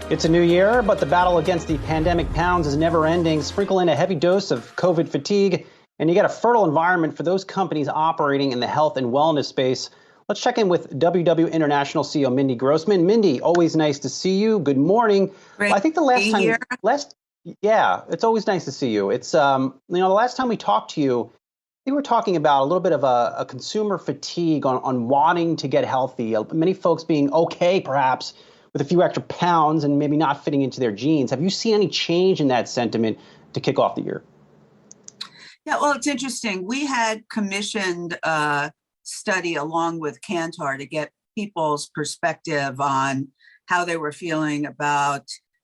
It's a new year, but the battle against the pandemic pounds is never ending. Sprinkle in a heavy dose of COVID fatigue, and you get a fertile environment for those companies operating in the health and wellness space. Let's check in with WW International CEO Mindy Grossman. Mindy, always nice to see you. Good morning. Great. Well, I think the last time, it's always nice to see you. It's the last time we talked to you, we were talking about a little bit of a consumer fatigue on wanting to get healthy. Many folks being okay, perhaps, with a few extra pounds and maybe not fitting into their jeans. Have you seen any change in that sentiment to kick off the year? Yeah, well, it's interesting. We had commissioned a study along with Kantar to get people's perspective on how they were feeling about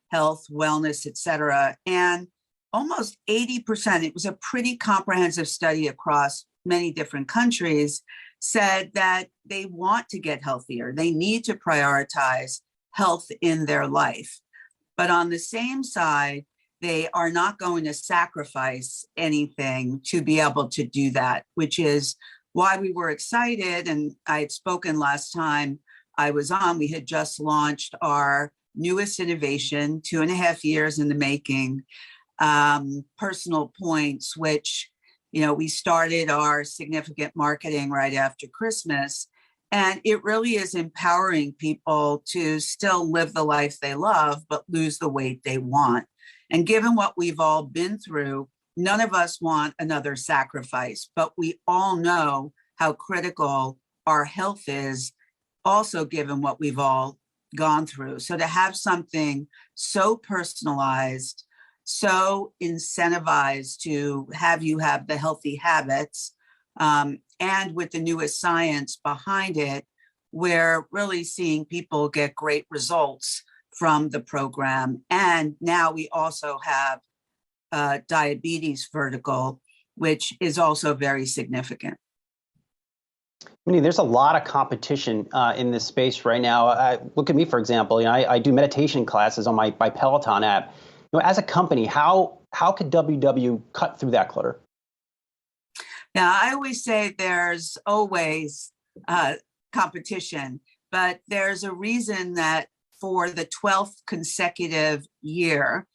health, wellness, et cetera. And almost 80%, it was a pretty comprehensive study across many different countries, said that they want to get healthier. They need to prioritize health in their life. But on the same side, they are not going to sacrifice anything to be able to do that, which is why we were excited. And I had spoken last time I was on, we had just launched our newest innovation, 2.5 years in the making, Personal Points, which, we started our significant marketing right after Christmas. And it really is empowering people to still live the life they love, but lose the weight they want. And given what we've all been through, none of us want another sacrifice, but we all know how critical our health is, also given what we've all gone through. So to have something so personalized, so incentivized to have you have the healthy habits, and with the newest science behind it, we're really seeing people get great results from the program. And now we also have a diabetes vertical, which is also very significant. Mindy, there's a lot of competition in this space right now. Look at me, for example. I do meditation classes on my Peloton app. As a company, how could WW cut through that clutter? Now, I always say there's always competition, but there's a reason that for the 12th consecutive year,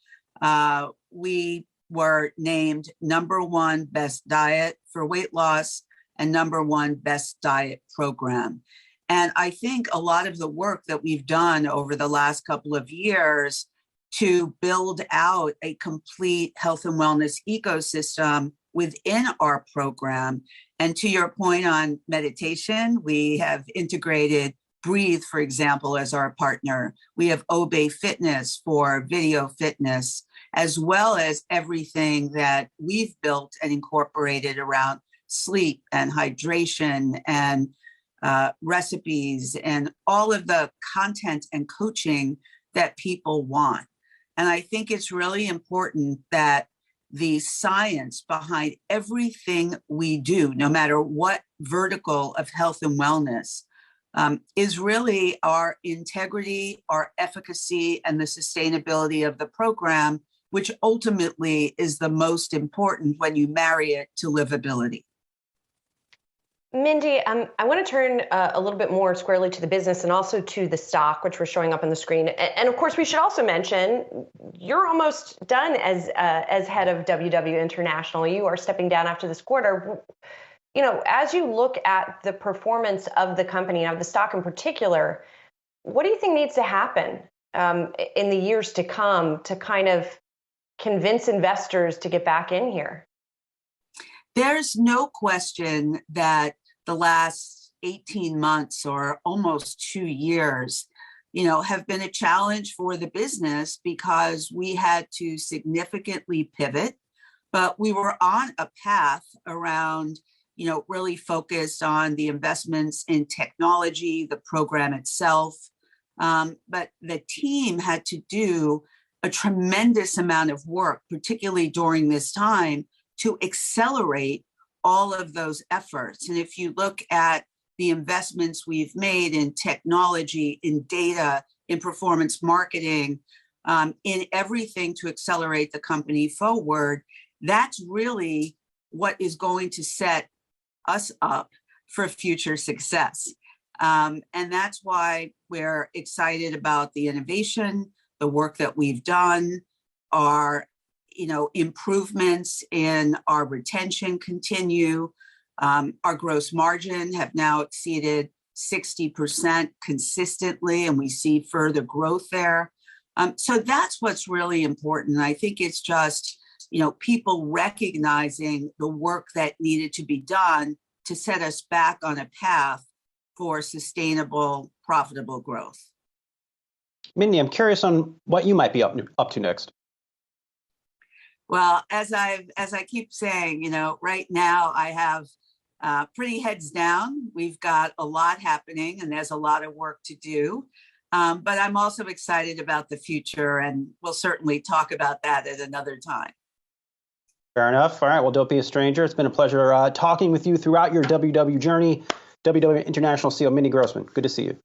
we were named #1 best diet for weight loss and #1 best diet program. And I think a lot of the work that we've done over the last couple of years to build out a complete health and wellness ecosystem within our program. And to your point on meditation, we have integrated Breathe, for example, as our partner. We have Obey Fitness for video fitness, as well as everything that we've built and incorporated around sleep and hydration and recipes and all of the content and coaching that people want. And I think it's really important that the science behind everything we do, no matter what vertical of health and wellness, is really our integrity, our efficacy, and the sustainability of the program, which ultimately is the most important when you marry it to livability. Mindy, I want to turn a little bit more squarely to the business and also to the stock, which we're showing up on the screen. And of course, we should also mention you're almost done as head of WW International. You are stepping down after this quarter. As you look at the performance of the company and of the stock in particular, what do you think needs to happen in the years to come to kind of convince investors to get back in here? There's no question that the last 18 months or almost 2 years, have been a challenge for the business because we had to significantly pivot, but we were on a path around, really focused on the investments in technology, the program itself. But the team had to do a tremendous amount of work, particularly during this time, to accelerate all of those efforts. And if you look at the investments we've made in technology, in data, in performance marketing, in everything to accelerate the company forward, that's really what is going to set us up for future success. And that's why we're excited about the innovation the work that we've done. Our, improvements in our retention continue. Our gross margin have now exceeded 60% consistently, and we see further growth there. So that's what's really important. I think it's just, people recognizing the work that needed to be done to set us back on a path for sustainable, profitable growth. Mindy, I'm curious on what you might be up to next. Well, as I keep saying, right now I have pretty heads down. We've got a lot happening and there's a lot of work to do. But I'm also excited about the future, and we'll certainly talk about that at another time. Fair enough. All right. Well, don't be a stranger. It's been a pleasure talking with you throughout your WW journey. WW International CEO Mindy Grossman. Good to see you.